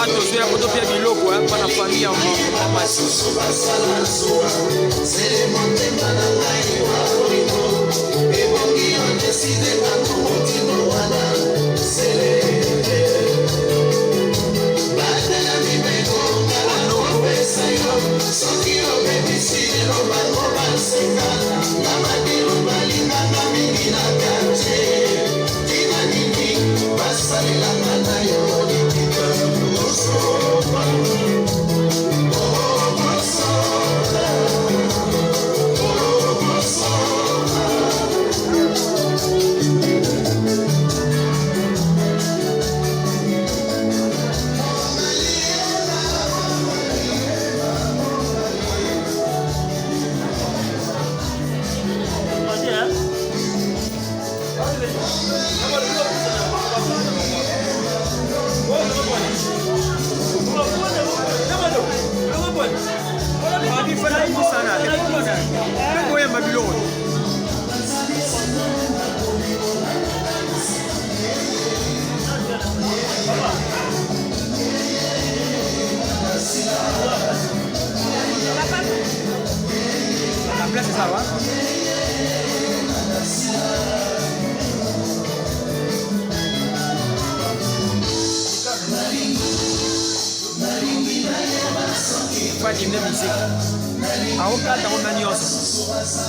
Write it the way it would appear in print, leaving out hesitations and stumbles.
bato so ya kotopia biloko mpa na famille ya mamasi la place c'est ça, ouais? Pas d'hymne musique. À aucun temps, on a